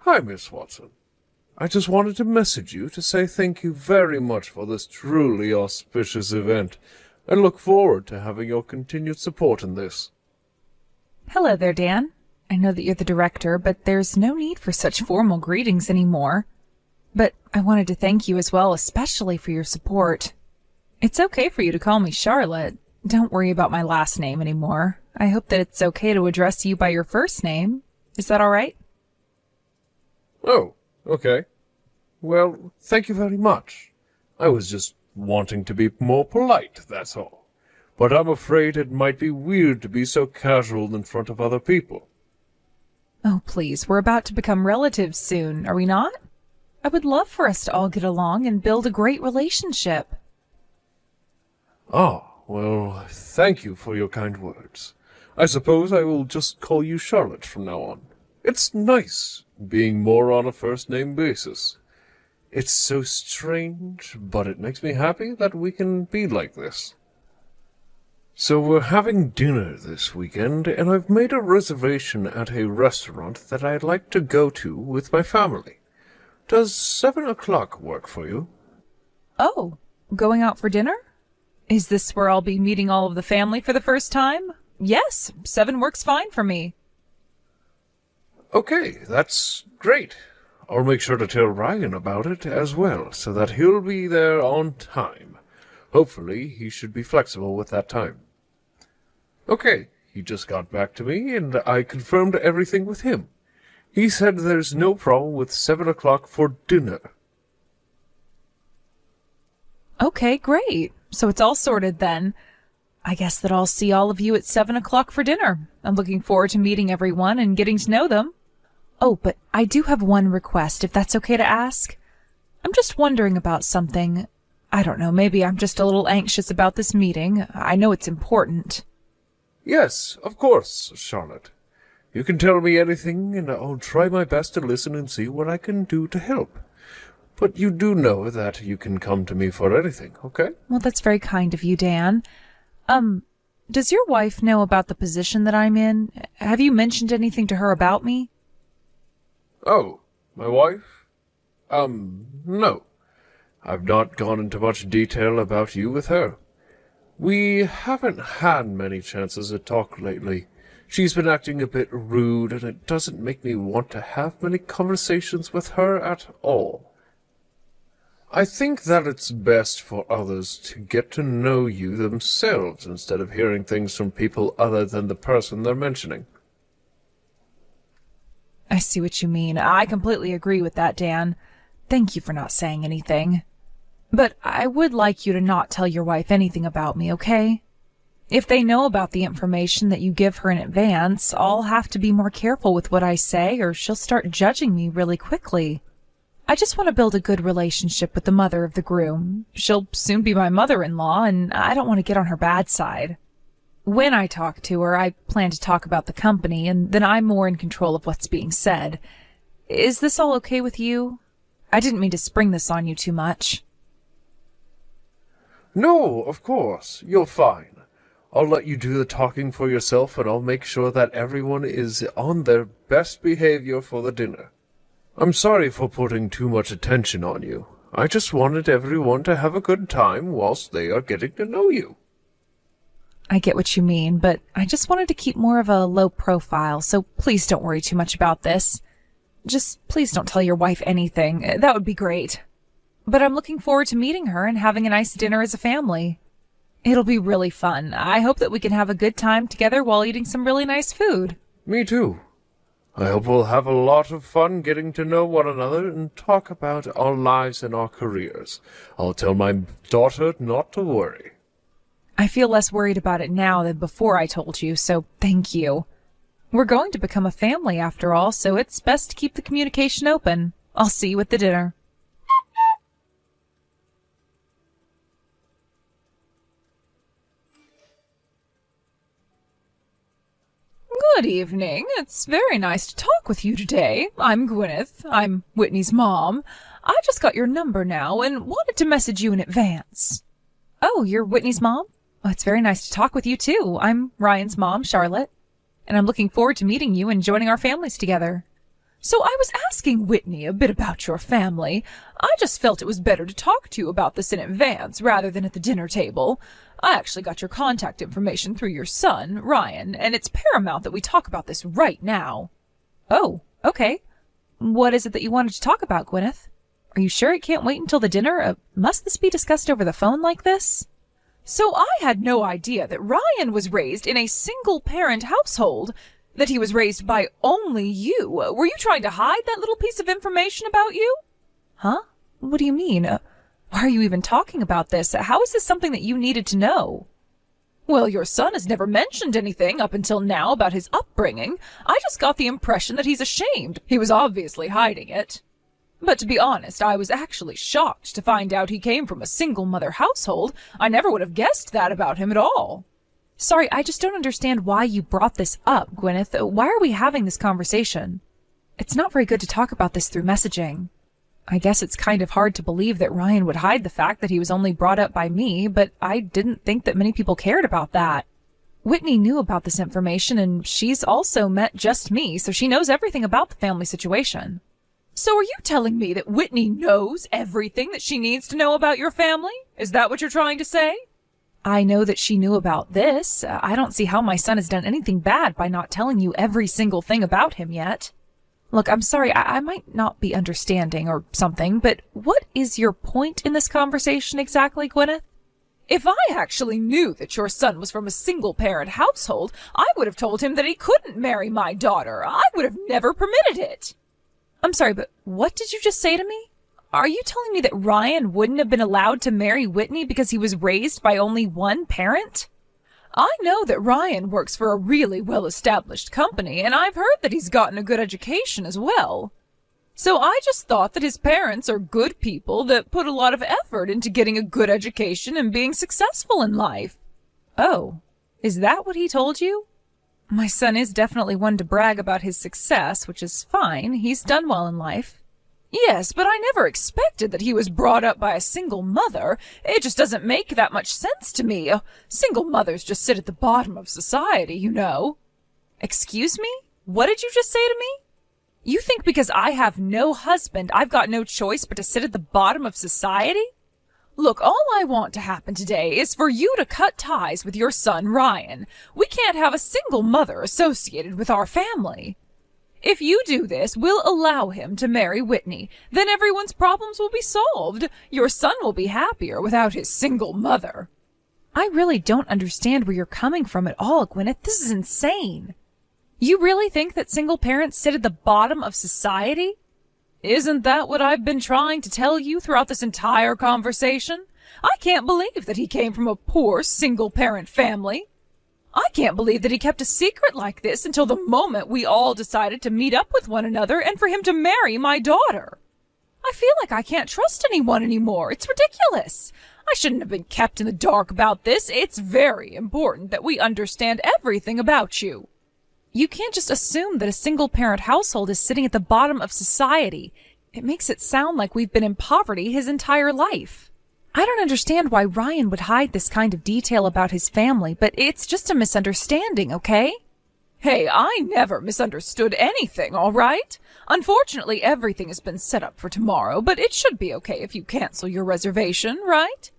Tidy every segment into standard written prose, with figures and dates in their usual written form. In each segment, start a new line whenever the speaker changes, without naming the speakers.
Hi, Miss Watson. I just wanted to message you to say thank you very much for this truly auspicious event, and look forward to having your continued support in this.
Hello there, Dan. I know that you're the director, but there's no need for such formal greetings anymore. But I wanted to thank you as well, especially for your support. It's okay for you to call me Charlotte. Don't worry about my last name anymore. I hope that it's okay to address you by your first name. Is that all right?
Oh, okay. Well, thank you very much. I was just wanting to be more polite, that's all. But I'm afraid it might be weird to be so casual in front of other people.
Oh, please, we're about to become relatives soon, are we not? I would love for us to all get along and build a great relationship.
Ah, well, thank you for your kind words. I suppose I will just call you Charlotte from now on. It's nice being more on a first-name basis. It's so strange, but it makes me happy that we can be like this. So we're having dinner this weekend, and I've made a reservation at a restaurant that I'd like to go to with my family. Does 7 o'clock work for you?
Oh, going out for dinner? Is this where I'll be meeting all of the family for the first time? Yes, 7 works fine for me.
Okay, that's great. I'll make sure to tell Ryan about it as well, so that he'll be there on time. Hopefully, he should be flexible with that time. Okay, he just got back to me, and I confirmed everything with him. He said there's no problem with 7 o'clock for dinner.
Okay, great. So it's all sorted then. I guess that I'll see all of you at 7 o'clock for dinner. I'm looking forward to meeting everyone and getting to know them. Oh, but I do have one request, if that's okay to ask. I'm just wondering about something. I don't know, maybe I'm just a little anxious about this meeting. I know it's important.
Yes, of course, Charlotte. You can tell me anything, and I'll try my best to listen and see what I can do to help. But you do know that you can come to me for anything, okay?
Well, that's very kind of you, Dan. Does your wife know about the position that I'm in? Have you mentioned anything to her about me?
Oh, my wife? No. I've not gone into much detail about you with her. We haven't had many chances to talk lately. She's been acting a bit rude, and it doesn't make me want to have many conversations with her at all. I think that it's best for others to get to know you themselves instead of hearing things from people other than the person they're mentioning.
I see what you mean. I completely agree with that, Dan. Thank you for not saying anything. But I would like you to not tell your wife anything about me, okay? If they know about the information that you give her in advance, I'll have to be more careful with what I say, or she'll start judging me really quickly. I just want to build a good relationship with the mother of the groom. She'll soon be my mother-in-law, and I don't want to get on her bad side. When I talk to her, I plan to talk about the company, and then I'm more in control of what's being said. Is this all okay with you? I didn't mean to spring this on you too much.
No, of course. You're fine. I'll let you do the talking for yourself, and I'll make sure that everyone is on their best behavior for the dinner. I'm sorry for putting too much attention on you. I just wanted everyone to have a good time whilst they are getting to know you.
I get what you mean, but I just wanted to keep more of a low profile, so please don't worry too much about this. Just please don't tell your wife anything. That would be great. But I'm looking forward to meeting her and having a nice dinner as a family. It'll be really fun. I hope that we can have a good time together while eating some really nice food.
Me too. I hope we'll have a lot of fun getting to know one another and talk about our lives and our careers. I'll tell my daughter not to worry.
I feel less worried about it now than before I told you, so thank you. We're going to become a family after all, so it's best to keep the communication open. I'll see you at the dinner. Good evening. It's very nice to talk with you today. I'm Gwyneth. I'm Whitney's mom. I just got your number now and wanted to message you in advance. Oh, you're Whitney's mom? Oh, it's very nice to talk with you, too. I'm Ryan's mom, Charlotte. And I'm looking forward to meeting you and joining our families together. So I was asking Whitney a bit about your family. I just felt it was better to talk to you about this in advance rather than at the dinner table. I actually got your contact information through your son, Ryan, and it's paramount that we talk about this right now. Oh, okay. What is it that you wanted to talk about, Gwyneth? Are you sure it can't wait until the dinner? Must this be discussed over the phone like this? So I had no idea that Ryan was raised in a single-parent household, that he was raised by only you. Were you trying to hide that little piece of information about you? Huh? What do you mean? Why are you even talking about this? How is this something that you needed to know? Well, your son has never mentioned anything up until now about his upbringing. I just got the impression that he's ashamed. He was obviously hiding it. But to be honest, I was actually shocked to find out he came from a single-mother household. I never would have guessed that about him at all. Sorry, I just don't understand why you brought this up, Gwyneth. Why are we having this conversation? It's not very good to talk about this through messaging. I guess it's kind of hard to believe that Ryan would hide the fact that he was only brought up by me, but I didn't think that many people cared about that. Whitney knew about this information, and she's also met just me, so she knows everything about the family situation. So are you telling me that Whitney knows everything that she needs to know about your family? Is that what you're trying to say? I know that she knew about this. I don't see how my son has done anything bad by not telling you every single thing about him yet. Look, I'm sorry, I might not be understanding or something, but what is your point in this conversation exactly, Gwyneth? If I actually knew that your son was from a single-parent household, I would have told him that he couldn't marry my daughter. I would have never permitted it. I'm sorry, but what did you just say to me? Are you telling me that Ryan wouldn't have been allowed to marry Whitney because he was raised by only one parent? I know that Ryan works for a really well-established company, and I've heard that he's gotten a good education as well. So I just thought that his parents are good people that put a lot of effort into getting a good education and being successful in life. Oh, is that what he told you? My son is definitely one to brag about his success, which is fine. He's done well in life. Yes, but I never expected that he was brought up by a single mother. It just doesn't make that much sense to me. Single mothers just sit at the bottom of society, you know. Excuse me? What did you just say to me? You think because I have no husband, I've got no choice but to sit at the bottom of society? Look, all I want to happen today is for you to cut ties with your son, Ryan. We can't have a single mother associated with our family. If you do this, we'll allow him to marry Whitney. Then everyone's problems will be solved. Your son will be happier without his single mother. I really don't understand where you're coming from at all, Gwyneth. This is insane. You really think that single parents sit at the bottom of society? Isn't that what I've been trying to tell you throughout this entire conversation? I can't believe that he came from a poor single-parent family. I can't believe that he kept a secret like this until the moment we all decided to meet up with one another and for him to marry my daughter. I feel like I can't trust anyone anymore. It's ridiculous. I shouldn't have been kept in the dark about this. It's very important that we understand everything about you. You can't just assume that a single-parent household is sitting at the bottom of society. It makes it sound like we've been in poverty his entire life. I don't understand why Ryan would hide this kind of detail about his family, but it's just a misunderstanding, okay? Hey, I never misunderstood anything, all right? Unfortunately, everything has been set up for tomorrow, but it should be okay if you cancel your reservation, right?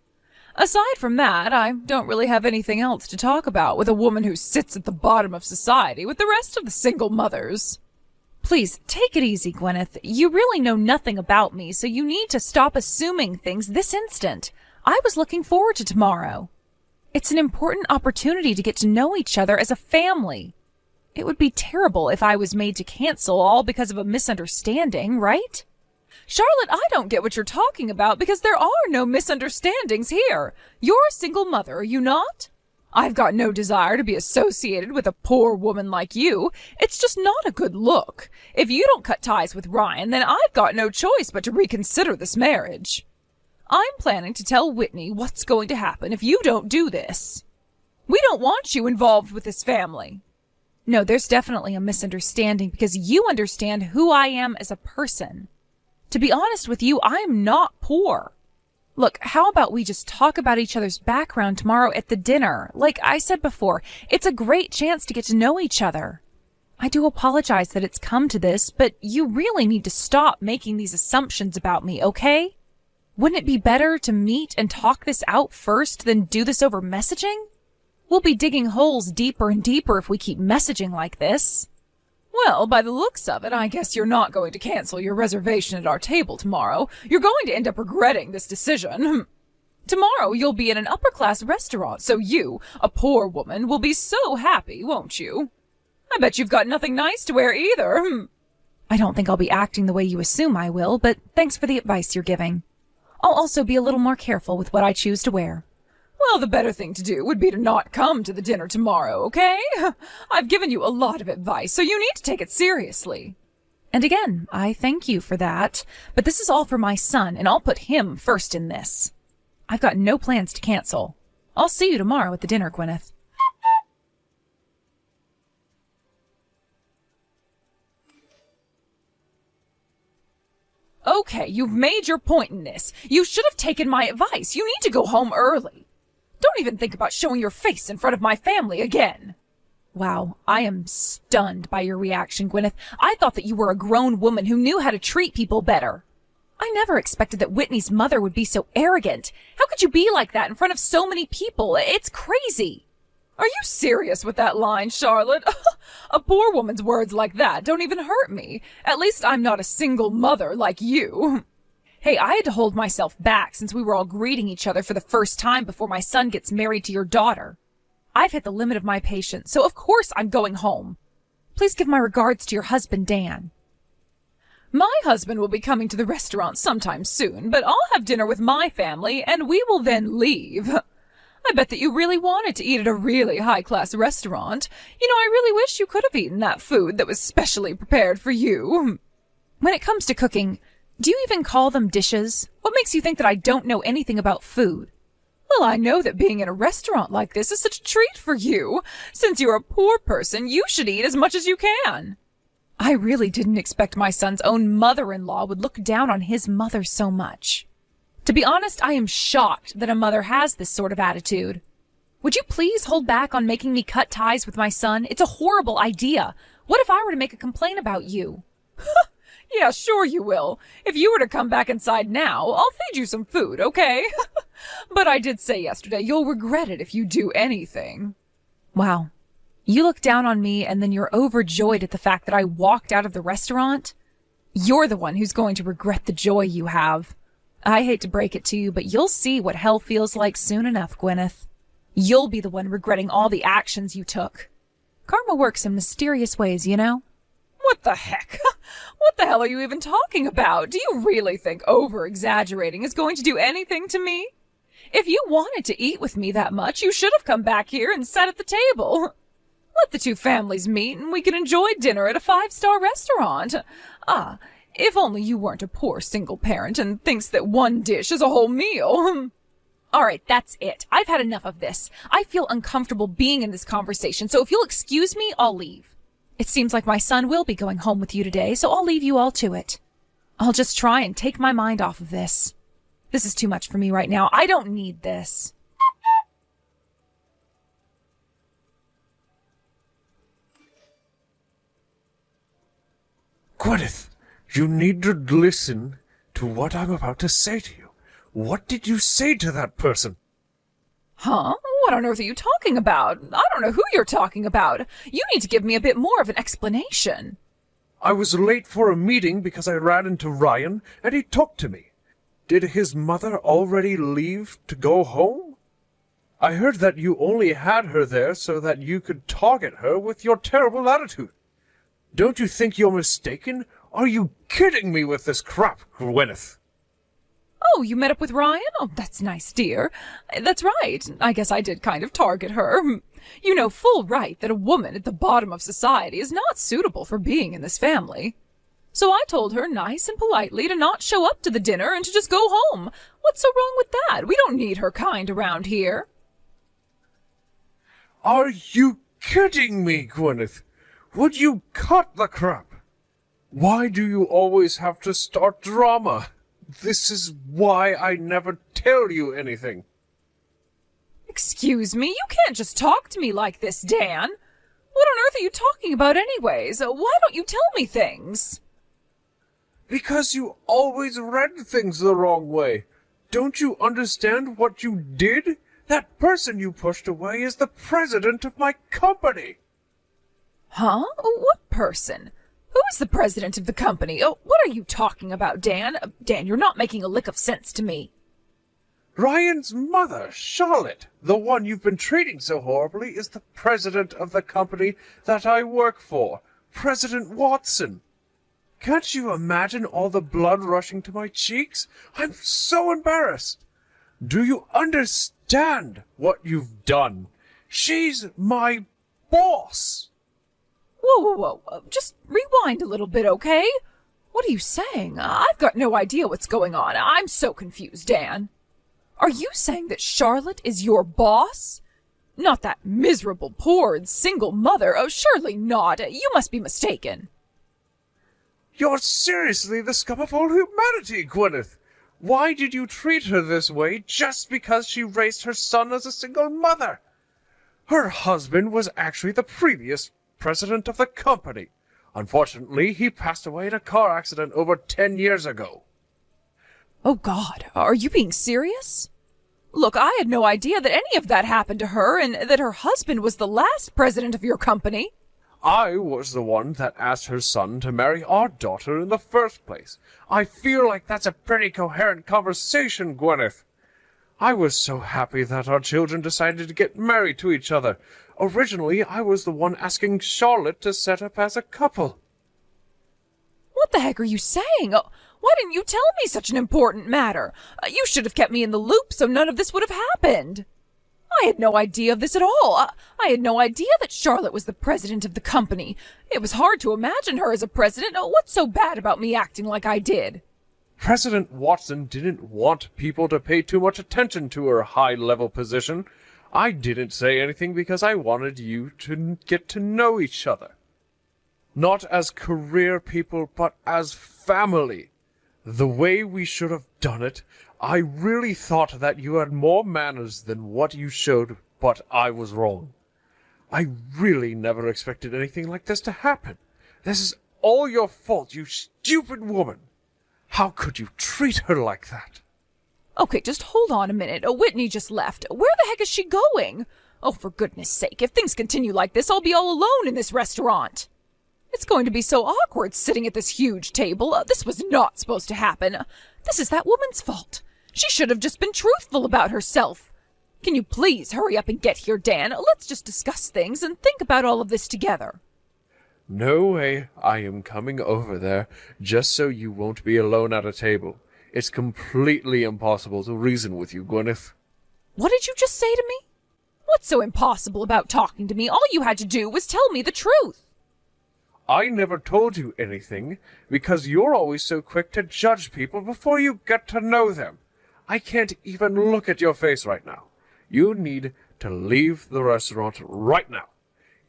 Aside from that, I don't really have anything else to talk about with a woman who sits at the bottom of society with the rest of the single mothers. Please, take it easy, Gwyneth. You really know nothing about me, so you need to stop assuming things this instant. I was looking forward to tomorrow. It's an important opportunity to get to know each other as a family. It would be terrible if I was made to cancel all because of a misunderstanding, right? Charlotte, I don't get what you're talking about because there are no misunderstandings here. You're a single mother, are you not? I've got no desire to be associated with a poor woman like you. It's just not a good look. If you don't cut ties with Ryan, then I've got no choice but to reconsider this marriage. I'm planning to tell Whitney what's going to happen if you don't do this. We don't want you involved with this family. No, there's definitely a misunderstanding because you understand who I am as a person. To be honest with you, I'm not poor. Look, how about we just talk about each other's background tomorrow at the dinner? Like I said before, it's a great chance to get to know each other. I do apologize that it's come to this, but you really need to stop making these assumptions about me, okay? Wouldn't it be better to meet and talk this out first than do this over messaging? We'll be digging holes deeper and deeper if we keep messaging like this. Well, by the looks of it, I guess you're not going to cancel your reservation at our table tomorrow. You're going to end up regretting this decision. Tomorrow you'll be in an upper-class restaurant, so you, a poor woman, will be so happy, won't you? I bet you've got nothing nice to wear either. I don't think I'll be acting the way you assume I will, but thanks for the advice you're giving. I'll also be a little more careful with what I choose to wear. Well, the better thing to do would be to not come to the dinner tomorrow, okay? I've given you a lot of advice, so you need to take it seriously. And again, I thank you for that, but this is all for my son, and I'll put him first in this. I've got no plans to cancel. I'll see you tomorrow at the dinner, Gwyneth. Okay, you've made your point in this. You should have taken my advice. You need to go home early. Don't even think about showing your face in front of my family again. Wow, I am stunned by your reaction, Gwyneth. I thought that you were a grown woman who knew how to treat people better. I never expected that Whitney's mother would be so arrogant. How could you be like that in front of so many people? It's crazy. Are you serious with that line, Charlotte? A poor woman's words like that don't even hurt me. At least I'm not a single mother like you. Hey, I had to hold myself back since we were all greeting each other for the first time before my son gets married to your daughter. I've hit the limit of my patience, so of course I'm going home. Please give my regards to your husband, Dan. My husband will be coming to the restaurant sometime soon, but I'll have dinner with my family, and we will then leave. I bet that you really wanted to eat at a really high-class restaurant. You know, I really wish you could have eaten that food that was specially prepared for you. When it comes to cooking, do you even call them dishes? What makes you think that I don't know anything about food? Well, I know that being in a restaurant like this is such a treat for you. Since you're a poor person, you should eat as much as you can. I really didn't expect my son's own mother-in-law would look down on his mother so much. To be honest, I am shocked that a mother has this sort of attitude. Would you please hold back on making me cut ties with my son? It's a horrible idea. What if I were to make a complaint about you? Yeah, sure you will. If you were to come back inside now, I'll feed you some food, okay? But I did say yesterday you'll regret it if you do anything. Wow. You look down on me and then you're overjoyed at the fact that I walked out of the restaurant? You're the one who's going to regret the joy you have. I hate to break it to you, but you'll see what hell feels like soon enough, Gwyneth. You'll be the one regretting all the actions you took. Karma works in mysterious ways, you know? What the heck? What the hell are you even talking about? Do you really think over-exaggerating is going to do anything to me? If you wanted to eat with me that much, you should have come back here and sat at the table. Let the two families meet and we can enjoy dinner at a 5-star restaurant. Ah, if only you weren't a poor single parent and thinks that one dish is a whole meal. All right, that's it. I've had enough of this. I feel uncomfortable being in this conversation, so if you'll excuse me, I'll leave. It seems like my son will be going home with you today, so I'll leave you all to it. I'll just try and take my mind off of this. This is too much for me right now. I don't need this.
Gwyneth, you need to listen to what I'm about to say to you. What did you say to that person?
Huh? What on earth are you talking about? I don't know who you're talking about. You need to give me a bit more of an explanation.
I was late for a meeting because I ran into Ryan, and he talked to me. Did his mother already leave to go home? I heard that you only had her there so that you could target her with your terrible attitude. Don't you think you're mistaken? Are you kidding me with this crap, Gwyneth?
Oh, you met up with Ryan? Oh, that's nice, dear. That's right. I guess I did kind of target her. You know full right that a woman at the bottom of society is not suitable for being in this family. So I told her nice and politely to not show up to the dinner and to just go home. What's so wrong with that? We don't need her kind around here.
Are you kidding me, Gwyneth? Would you cut the crap? Why do you always have to start drama? This is why I never tell you anything.
Excuse me, you can't just talk to me like this, Dan. What on earth are you talking about anyways? Why don't you tell me things?
Because you always read things the wrong way. Don't you understand what you did? That person you pushed away is the president of my company.
Huh? What person? Who is the president of the company? Oh, what are you talking about, Dan? Dan, you're not making a lick of sense to me.
Ryan's mother, Charlotte, the one you've been treating so horribly, is the president of the company that I work for, President Watson. Can't you imagine all the blood rushing to my cheeks? I'm so embarrassed. Do you understand what you've done? She's my boss.
Whoa. Just rewind a little bit, okay? What are you saying? I've got no idea what's going on. I'm so confused, Dan. Are you saying that Charlotte is your boss? Not that miserable, poor, single mother. Oh, surely not. You must be mistaken.
You're seriously the scum of all humanity, Gwyneth. Why did you treat her this way just because she raised her son as a single mother? Her husband was actually the previous president of the company. Unfortunately, he passed away in a car accident over 10 years ago.
Oh, God, are you being serious? Look, I had no idea that any of that happened to her and that her husband was the last president of your company.
I was the one that asked her son to marry our daughter in the first place. I feel like that's a pretty coherent conversation, Gwyneth. I was so happy that our children decided to get married to each other. Originally, I was the one asking Charlotte to set up as a couple.
What the heck are you saying? Why didn't you tell me such an important matter? You should have kept me in the loop so none of this would have happened. I had no idea of this at all. I had no idea that Charlotte was the president of the company. It was hard to imagine her as a president. What's so bad about me acting like I did?
President Watson didn't want people to pay too much attention to her high-level position. I didn't say anything because I wanted you to get to know each other. Not as career people, but as family. The way we should have done it, I really thought that you had more manners than what you showed, but I was wrong. I really never expected anything like this to happen. This is all your fault, you stupid woman. How could you treat her like that?
Okay, just hold on a minute. Whitney just left. Where the heck is she going? Oh, for goodness sake, if things continue like this, I'll be all alone in this restaurant. It's going to be so awkward sitting at this huge table. This was not supposed to happen. This is that woman's fault. She should have just been truthful about herself. Can you please hurry up and get here, Dan? Let's just discuss things and think about all of this together.
No way. I am coming over there just so you won't be alone at a table. It's completely impossible to reason with you, Gwyneth.
What did you just say to me? What's so impossible about talking to me? All you had to do was tell me the truth.
I never told you anything because you're always so quick to judge people before you get to know them. I can't even look at your face right now. You need to leave the restaurant right now.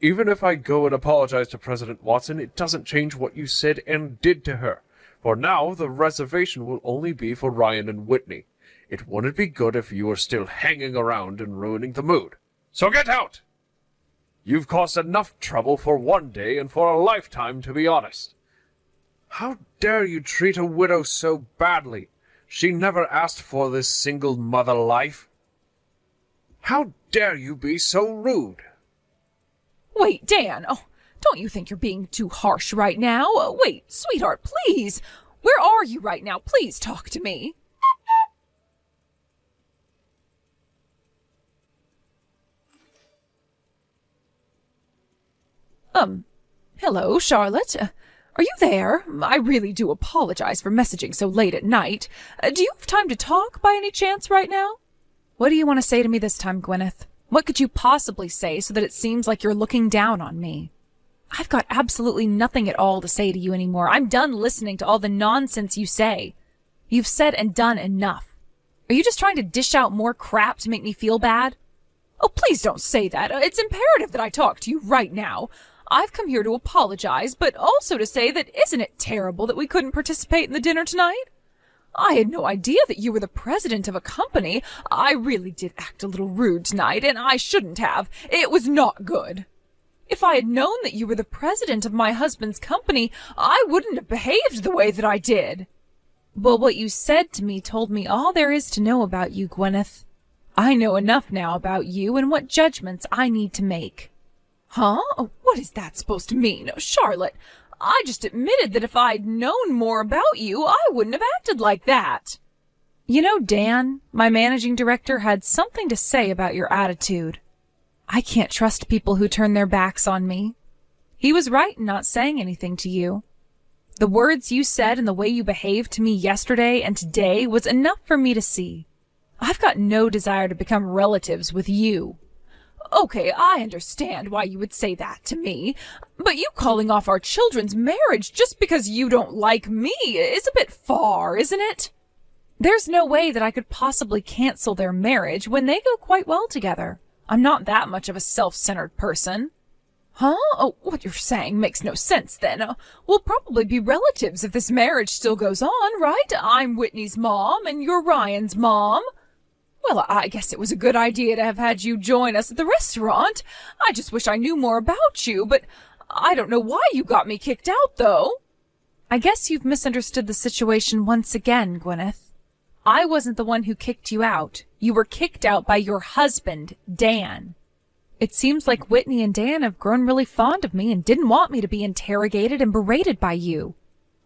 Even if I go and apologize to President Watson, it doesn't change what you said and did to her. For now, the reservation will only be for Ryan and Whitney. It wouldn't be good if you were still hanging around and ruining the mood. So get out! You've caused enough trouble for one day and for a lifetime, to be honest. How dare you treat a widow so badly? She never asked for this single mother life. How dare you be so rude?
Wait, Dan. Oh, don't you think you're being too harsh right now? Wait, sweetheart, please. Where are you right now? Please talk to me. Hello, Charlotte. Are you there? I really do apologize for messaging so late at night. Do you have time to talk by any chance right now? What do you want to say to me this time, Gwyneth? What could you possibly say so that it seems like you're looking down on me? I've got absolutely nothing at all to say to you anymore. I'm done listening to all the nonsense you say. You've said and done enough. Are you just trying to dish out more crap to make me feel bad? Oh, please don't say that. It's imperative that I talk to you right now. I've come here to apologize, but also to say that isn't it terrible that we couldn't participate in the dinner tonight? I had no idea that you were the president of a company. I really did act a little rude tonight, and I shouldn't have. It was not good. If I had known that you were the president of my husband's company, I wouldn't have behaved the way that I did. Well, what you said to me told me all there is to know about you, Gwyneth. I know enough now about you and what judgments I need to make. Huh? What is that supposed to mean? Charlotte, I just admitted that if I'd known more about you, I wouldn't have acted like that. You know, Dan, my managing director had something to say about your attitude. I can't trust people who turn their backs on me. He was right in not saying anything to you. The words you said and the way you behaved to me yesterday and today was enough for me to see. I've got no desire to become relatives with you. Okay, I understand why you would say that to me, but you calling off our children's marriage just because you don't like me is a bit far, isn't it? There's no way that I could possibly cancel their marriage when they go quite well together. I'm not that much of a self-centered person. Huh? Oh, what you're saying makes no sense then. We'll probably be relatives if this marriage still goes on, right? I'm Whitney's mom and you're Ryan's mom. Well, I guess it was a good idea to have had you join us at the restaurant. I just wish I knew more about you, but I don't know why you got me kicked out, though. I guess you've misunderstood the situation once again, Gwyneth. I wasn't the one who kicked you out. You were kicked out by your husband, Dan. It seems like Whitney and Dan have grown really fond of me and didn't want me to be interrogated and berated by you.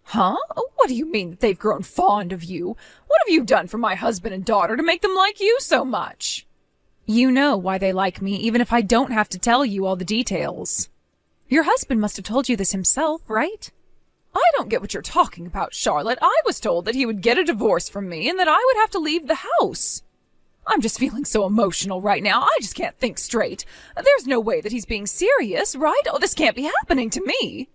Huh? What do you mean that they've grown fond of you? What have you done for my husband and daughter to make them like you so much? You know why they like me, even if I don't have to tell you all the details. Your husband must have told you this himself, right? I don't get what you're talking about, Charlotte. I was told that he would get a divorce from me and that I would have to leave the house. I'm just feeling so emotional right now. I just can't think straight. There's no way that he's being serious, right? Oh, this can't be happening to me.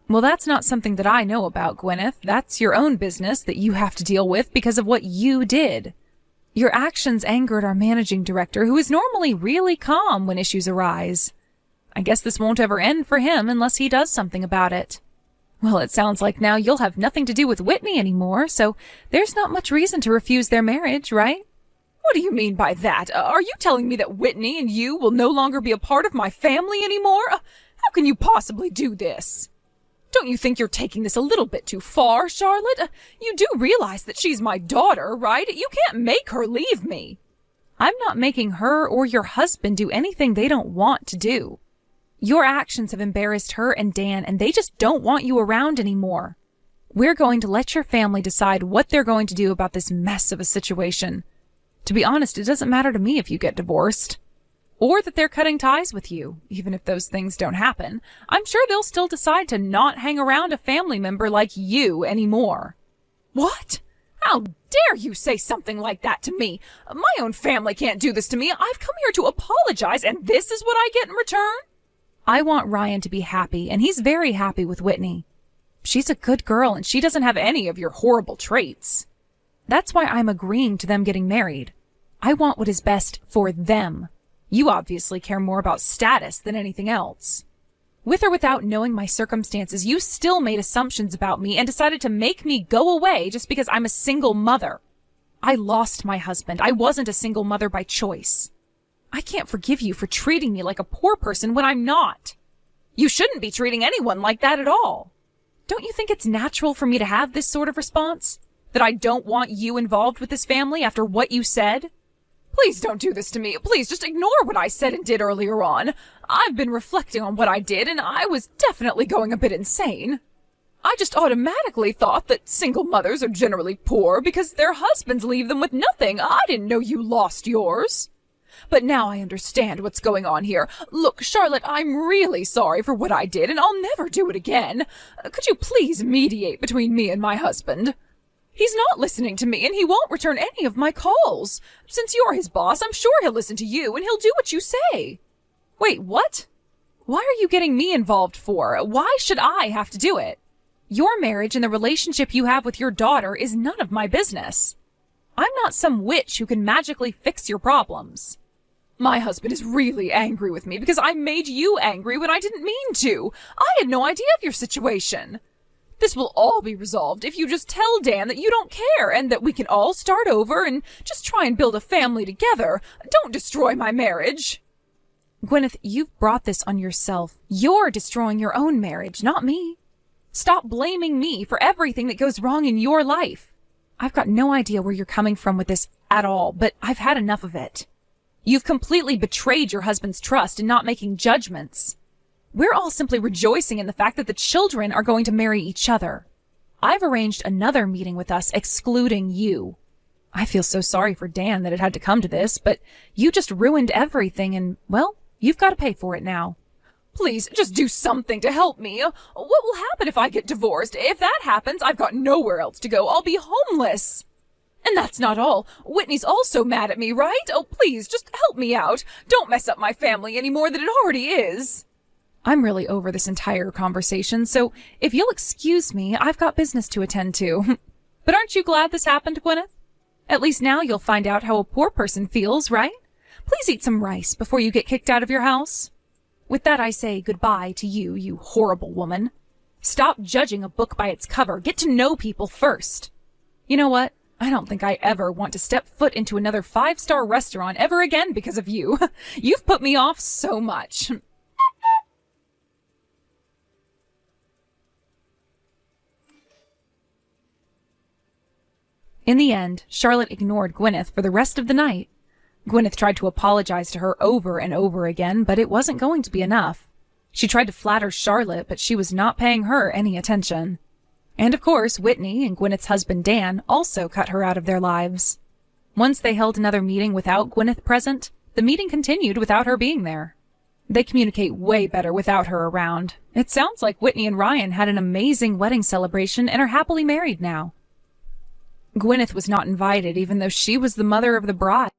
Well, that's not something that I know about, Gwyneth. That's your own business that you have to deal with because of what you did. Your actions angered our managing director, who is normally really calm when issues arise. I guess this won't ever end for him unless he does something about it. Well, it sounds like now you'll have nothing to do with Whitney anymore, so there's not much reason to refuse their marriage, right? What do you mean by that? Are you telling me that Whitney and you will no longer be a part of my family anymore? How can you possibly do this? Don't you think you're taking this a little bit too far, Charlotte? You do realize that she's my daughter, right? You can't make her leave me. I'm not making her or your husband do anything they don't want to do. Your actions have embarrassed her and Dan, and they just don't want you around anymore. We're going to let your family decide what they're going to do about this mess of a situation. To be honest, it doesn't matter to me if you get divorced. Or that they're cutting ties with you, even if those things don't happen. I'm sure they'll still decide to not hang around a family member like you anymore. What? How dare you say something like that to me? My own family can't do this to me. I've come here to apologize, and this is what I get in return? I want Ryan to be happy, and he's very happy with Whitney. She's a good girl, and she doesn't have any of your horrible traits. That's why I'm agreeing to them getting married. I want what is best for them. You obviously care more about status than anything else. With or without knowing my circumstances, you still made assumptions about me and decided to make me go away just because I'm a single mother. I lost my husband. I wasn't a single mother by choice. I can't forgive you for treating me like a poor person when I'm not. You shouldn't be treating anyone like that at all. Don't you think it's natural for me to have this sort of response? That I don't want you involved with this family after what you said? Please don't do this to me. Please just ignore what I said and did earlier on. I've been reflecting on what I did, and I was definitely going a bit insane. I just automatically thought that single mothers are generally poor because their husbands leave them with nothing. I didn't know you lost yours. But now I understand what's going on here. Look, Charlotte, I'm really sorry for what I did, and I'll never do it again. Could you please mediate between me and my husband? He's not listening to me, and he won't return any of my calls. Since you're his boss, I'm sure he'll listen to you, and he'll do what you say. Wait, what? Why are you getting me involved for? Why should I have to do it? Your marriage and the relationship you have with your daughter is none of my business. I'm not some witch who can magically fix your problems. My husband is really angry with me because I made you angry when I didn't mean to. I had no idea of your situation. This will all be resolved if you just tell Dan that you don't care and that we can all start over and just try and build a family together. Don't destroy my marriage. Gwyneth, you've brought this on yourself. You're destroying your own marriage, not me. Stop blaming me for everything that goes wrong in your life. I've got no idea where you're coming from with this at all, but I've had enough of it. You've completely betrayed your husband's trust in not making judgments. We're all simply rejoicing in the fact that the children are going to marry each other. I've arranged another meeting with us excluding you. I feel so sorry for Dan that it had to come to this, but you just ruined everything and, well, you've got to pay for it now. Please, just do something to help me. What will happen if I get divorced? If that happens, I've got nowhere else to go. I'll be homeless. And that's not all. Whitney's also mad at me, right? Oh, please, just help me out. Don't mess up my family any more than it already is. I'm really over this entire conversation, so if you'll excuse me, I've got business to attend to. But aren't you glad this happened, Gwyneth? At least now you'll find out how a poor person feels, right? Please eat some rice before you get kicked out of your house. With that, I say goodbye to you, you horrible woman. Stop judging a book by its cover. Get to know people first. You know what? I don't think I ever want to step foot into another 5-star restaurant ever again because of you. You've put me off so much. In the end, Charlotte ignored Gwyneth for the rest of the night. Gwyneth tried to apologize to her over and over again, but it wasn't going to be enough. She tried to flatter Charlotte, but she was not paying her any attention. And of course, Whitney and Gwyneth's husband Dan also cut her out of their lives. Once they held another meeting without Gwyneth present, the meeting continued without her being there. They communicate way better without her around. It sounds like Whitney and Ryan had an amazing wedding celebration and are happily married now. Gwyneth was not invited, even though she was the mother of the bride.